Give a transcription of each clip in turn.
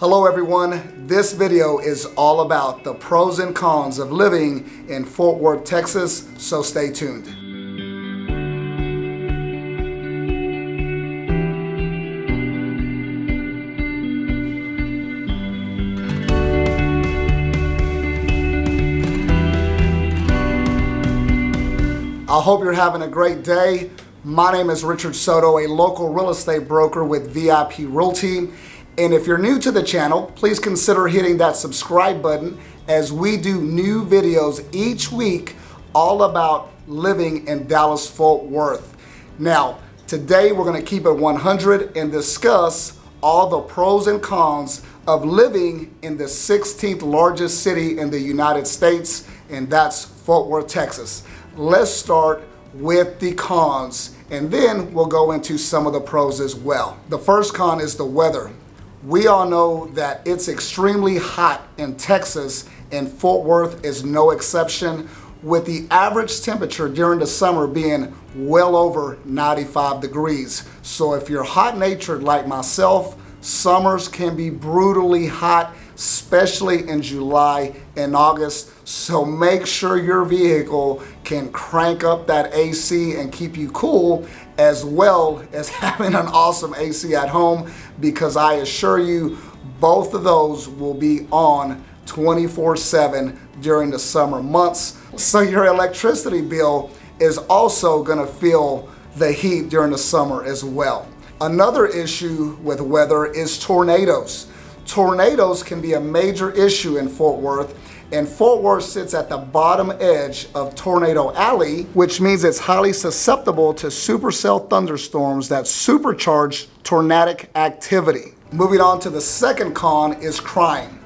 Hello everyone, this video is all about the pros and cons of living in Fort Worth, Texas, so stay tuned. I hope you're having a great day. My name is Richard Soto, a local real estate broker with VIP Realty. And if you're new to the channel, please consider hitting that subscribe button as we do new videos each week all about living in Dallas-Fort Worth. Now, today we're going to keep it 100 and discuss all the pros and cons of living in the 16th largest city in the United States, and that's Fort Worth, Texas. Let's start with the cons, and then we'll go into some of the pros as well. The first con is the weather. We all know that it's extremely hot in Texas, and Fort Worth is no exception, with the average temperature during the summer being well over 95 degrees. So if you're hot-natured like myself, summers can be brutally hot, especially in July and August. So make sure your vehicle can crank up that AC and keep you cool, as well as having an awesome AC at home, because I assure you both of those will be on 24/7 during the summer months. So your electricity bill is also going to feel the heat during the summer as well. Another issue with weather is tornadoes. Tornadoes can be a major issue in Fort Worth, and Fort Worth sits at the bottom edge of Tornado Alley, which means it's highly susceptible to supercell thunderstorms that supercharge tornadic activity. Moving on to the second con is crime.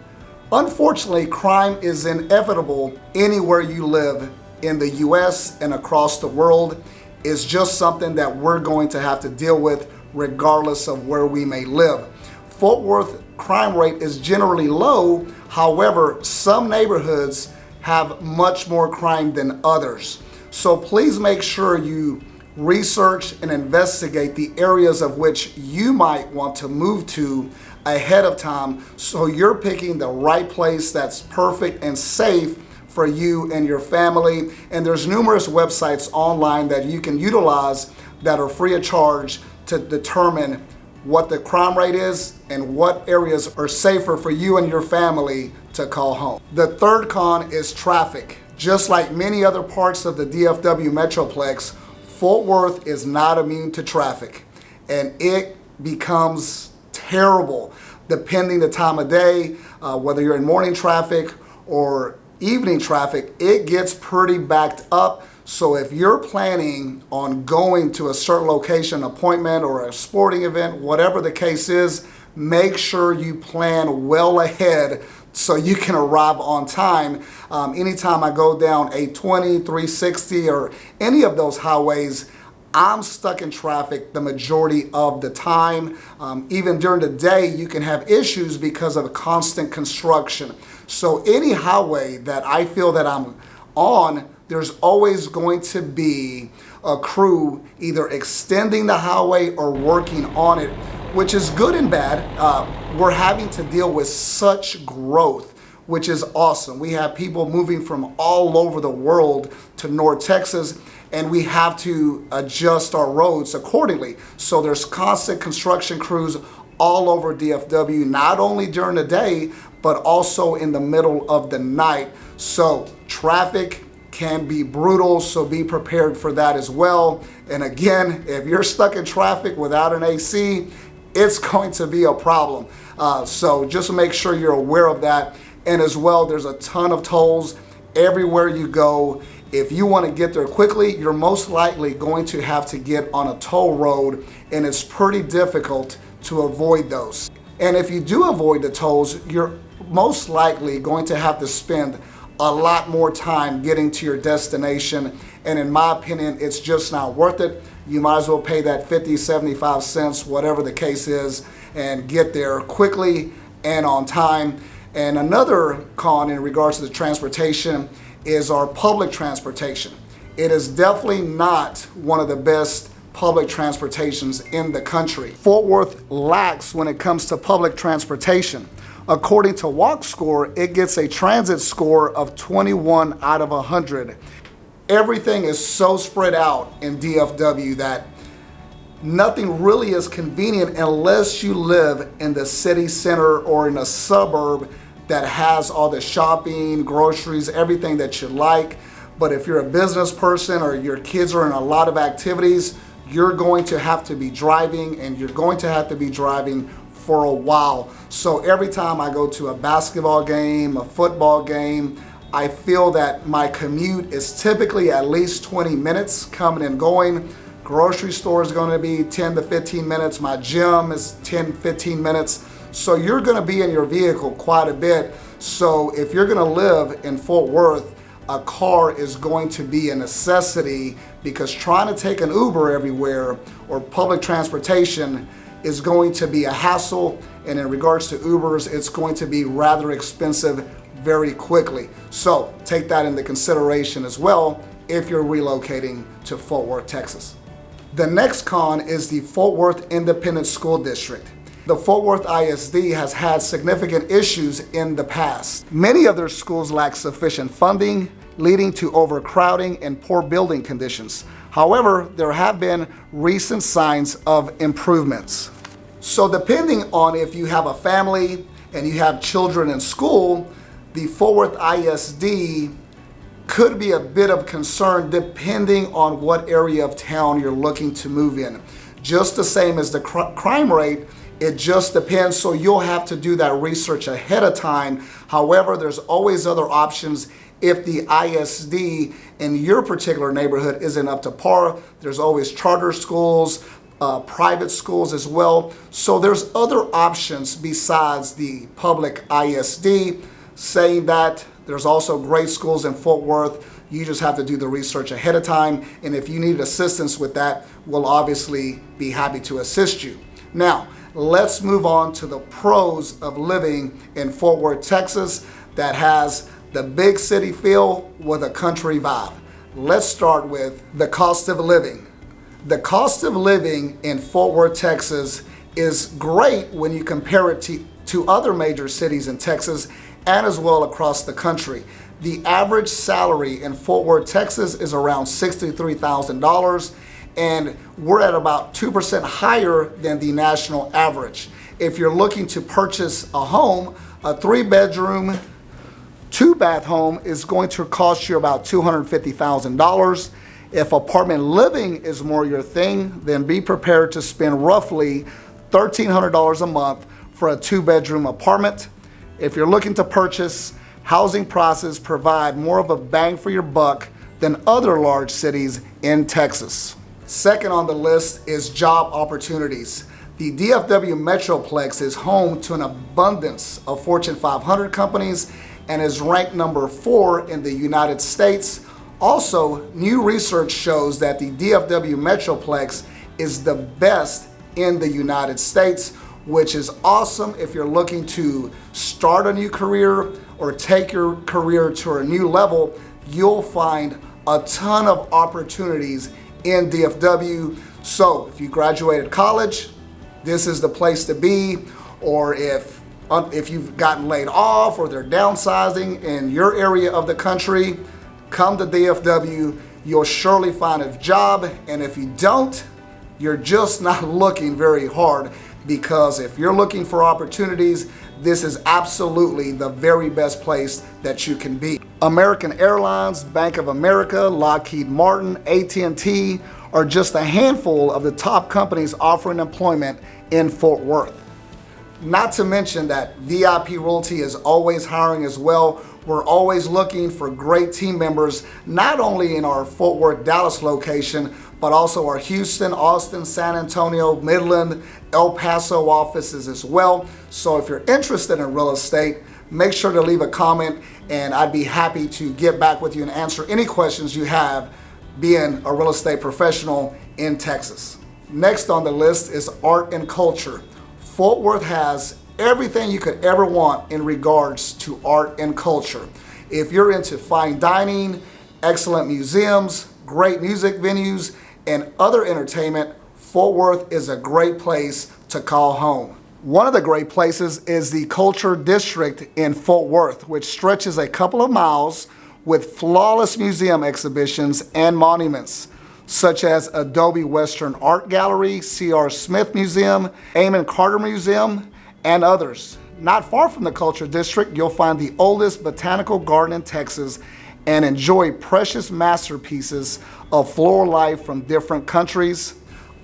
Unfortunately, crime is inevitable anywhere you live in the US and across the world. It's just something that we're going to have to deal with regardless of where we may live. Fort Worth crime rate is generally low. However, some neighborhoods have much more crime than others. So please make sure you research and investigate the areas of which you might want to move to ahead of time, so you're picking the right place that's perfect and safe for you and your family. And there's numerous websites online that you can utilize that are free of charge to determine what the crime rate is and what areas are safer for you and your family to call home. The third con is traffic. Just like many other parts of the DFW Metroplex, Fort Worth is not immune to traffic, and it becomes terrible depending the time of day, whether you're in morning traffic or evening traffic, it gets pretty backed up. So if you're planning on going to a certain location, appointment, or a sporting event, whatever the case is, make sure you plan well ahead so you can arrive on time. Anytime I go down 820, 360, or any of those highways, I'm stuck in traffic the majority of the time. Even during the day, you can have issues because of constant construction. So any highway that I feel that I'm on, there's always going to be a crew either extending the highway or working on it, which is good and bad. We're having to deal with such growth, which is awesome. We have people moving from all over the world to North Texas, and we have to adjust our roads accordingly. So there's constant construction crews all over DFW, not only during the day, but also in the middle of the night. So traffic can be brutal, so be prepared for that as well. And again, if you're stuck in traffic without an AC, it's going to be a problem. So just make sure you're aware of that. And as well, there's a ton of tolls everywhere you go. If you want to get there quickly, you're most likely going to have to get on a toll road, and it's pretty difficult to avoid those. And if you do avoid the tolls, you're most likely going to have to spend a lot more time getting to your destination. And in my opinion, it's just not worth it. You might as well pay that 50, 75 cents, whatever the case is, and get there quickly and on time. And another con in regards to the transportation is our public transportation. It is definitely not one of the best public transportations in the country. Fort Worth lacks when it comes to public transportation. According to Walk Score, it gets a transit score of 21 out of 100. Everything is so spread out in DFW that nothing really is convenient unless you live in the city center or in a suburb that has all the shopping, groceries, everything that you like. But if you're a business person or your kids are in a lot of activities, you're going to have to be driving, and you're going to have to be driving for a while. So every time I go to a basketball game, a football game, I feel that my commute is typically at least 20 minutes coming and going. Grocery store is going to be 10 to 15 minutes. My gym is 10, 15 minutes. So you're going to be in your vehicle quite a bit. So if you're going to live in Fort Worth, a car is going to be a necessity, because trying to take an Uber everywhere or public transportation is going to be a hassle. And in regards to Ubers, it's going to be rather expensive very quickly. So take that into consideration as well if you're relocating to Fort Worth, Texas. The next con is the Fort Worth Independent School District. The Fort Worth ISD has had significant issues in the past. Many of their schools lack sufficient funding, leading to overcrowding and poor building conditions. However, there have been recent signs of improvements. So depending on if you have a family and you have children in school, the Fort Worth ISD could be a bit of concern depending on what area of town you're looking to move in. Just the same as the crime rate, it just depends, so you'll have to do that research ahead of time. However, there's always other options. If the ISD in your particular neighborhood isn't up to par, there's always charter schools, private schools as well. So there's other options besides the public ISD. Saying that, there's also great schools in Fort Worth. You just have to do the research ahead of time. And if you need assistance with that, we'll obviously be happy to assist you. Now, let's move on to the pros of living in Fort Worth, Texas, that has the big city feel with a country vibe. Let's start with the cost of living. The cost of living in Fort Worth, Texas is great when you compare it to other major cities in Texas and as well across the country. The average salary in Fort Worth, Texas is around $63,000, and we're at about 2% higher than the national average. If you're looking to purchase a home, a 3-bedroom, 2-bath home is going to cost you about $250,000. If apartment living is more your thing, then be prepared to spend roughly $1,300 a month for a 2-bedroom apartment. If you're looking to purchase, housing prices provide more of a bang for your buck than other large cities in Texas. Second on the list is job opportunities. The DFW Metroplex is home to an abundance of Fortune 500 companies and is ranked number 4 in the United States. Also, new research shows that the DFW Metroplex is the best in the United States, which is awesome if you're looking to start a new career or take your career to a new level. You'll find a ton of opportunities in DFW. So if you graduated college, this is the place to be. Or if you've gotten laid off or they're downsizing in your area of the country, come to DFW. You'll surely find a job. And if you don't, you're just not looking very hard, because if you're looking for opportunities, this is absolutely the very best place that you can be. American Airlines, Bank of America, Lockheed Martin, AT&T are just a handful of the top companies offering employment in Fort Worth. Not to mention that VIP Realty is always hiring as well. We're always looking for great team members, not only in our Fort Worth, Dallas location, but also our Houston, Austin, San Antonio, Midland, El Paso offices as well. So if you're interested in real estate, make sure to leave a comment, and I'd be happy to get back with you and answer any questions you have being a real estate professional in Texas. Next on the list is art and culture. Fort Worth has everything you could ever want in regards to art and culture. If you're into fine dining, excellent museums, great music venues, and other entertainment, Fort Worth is a great place to call home. One of the great places is the Culture District in Fort Worth, which stretches a couple of miles with flawless museum exhibitions and monuments, such as Adobe Western Art Gallery, C.R. Smith Museum, Amon Carter Museum, and others. Not far from the Culture District, you'll find the oldest botanical garden in Texas and enjoy precious masterpieces of floral life from different countries.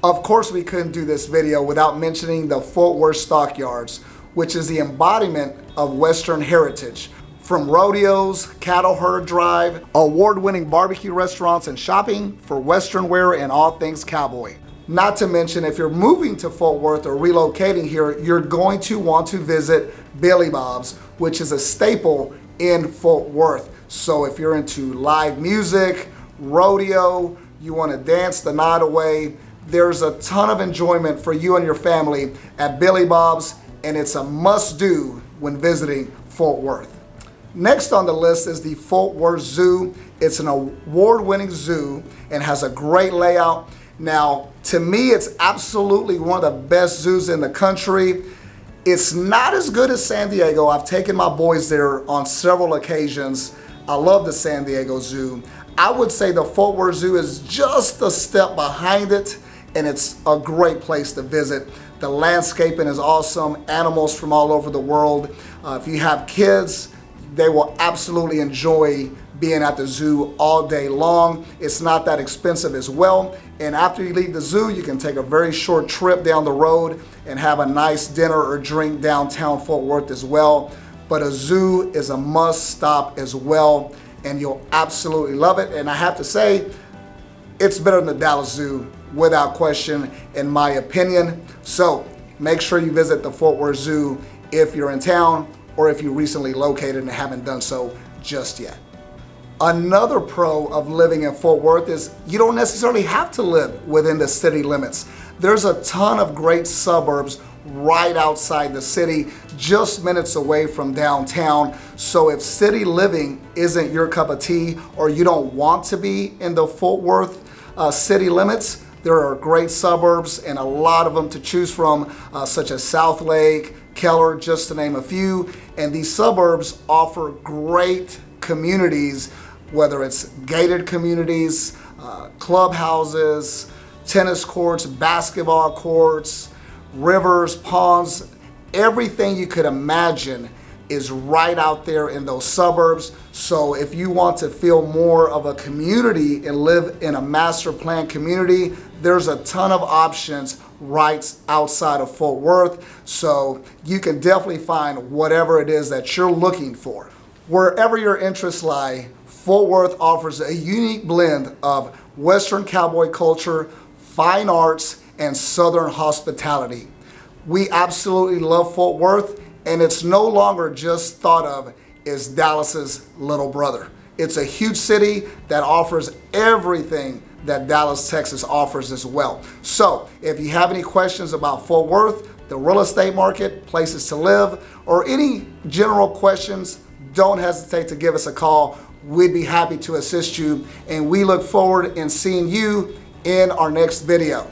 Of course, we couldn't do this video without mentioning the Fort Worth Stockyards, which is the embodiment of Western heritage. From rodeos, cattle herd drive, award-winning barbecue restaurants and shopping for Western wear and all things cowboy. Not to mention, if you're moving to Fort Worth or relocating here, you're going to want to visit Billy Bob's, which is a staple in Fort Worth. So if you're into live music, rodeo, you want to dance the night away, there's a ton of enjoyment for you and your family at Billy Bob's, and it's a must-do when visiting Fort Worth. Next on the list is the Fort Worth Zoo. It's an award-winning zoo and has a great layout. Now, to me, it's absolutely one of the best zoos in the country. It's not as good as San Diego. I've taken my boys there on several occasions. I love the San Diego Zoo. I would say the Fort Worth Zoo is just a step behind it, and it's a great place to visit. The landscaping is awesome, animals from all over the world. If you have kids, they will absolutely enjoy being at the zoo all day long. It's not that expensive as well. And after you leave the zoo, you can take a very short trip down the road and have a nice dinner or drink downtown Fort Worth as well. But a zoo is a must stop as well, and you'll absolutely love it. And I have to say, it's better than the Dallas Zoo without question, in my opinion. So make sure you visit the Fort Worth Zoo if you're in town or if you recently located and haven't done so just yet. Another pro of living in Fort Worth is you don't necessarily have to live within the city limits. There's a ton of great suburbs right outside the city, just minutes away from downtown. So if city living isn't your cup of tea, or you don't want to be in the Fort Worth city limits, there are great suburbs and a lot of them to choose from, such as South Lake, Keller, just to name a few. And these suburbs offer great communities, whether it's gated communities, clubhouses, tennis courts, basketball courts, rivers, ponds, everything you could imagine is right out there in those suburbs. So if you want to feel more of a community and live in a master plan community, there's a ton of options right outside of Fort Worth. So you can definitely find whatever it is that you're looking for. Wherever your interests lie, Fort Worth offers a unique blend of Western cowboy culture, fine arts, and Southern hospitality. We absolutely love Fort Worth, and it's no longer just thought of as Dallas's little brother. It's a huge city that offers everything that Dallas, Texas offers as well. So if you have any questions about Fort Worth, the real estate market, places to live, or any general questions, don't hesitate to give us a call. We'd be happy to assist you, and we look forward in seeing you in our next video.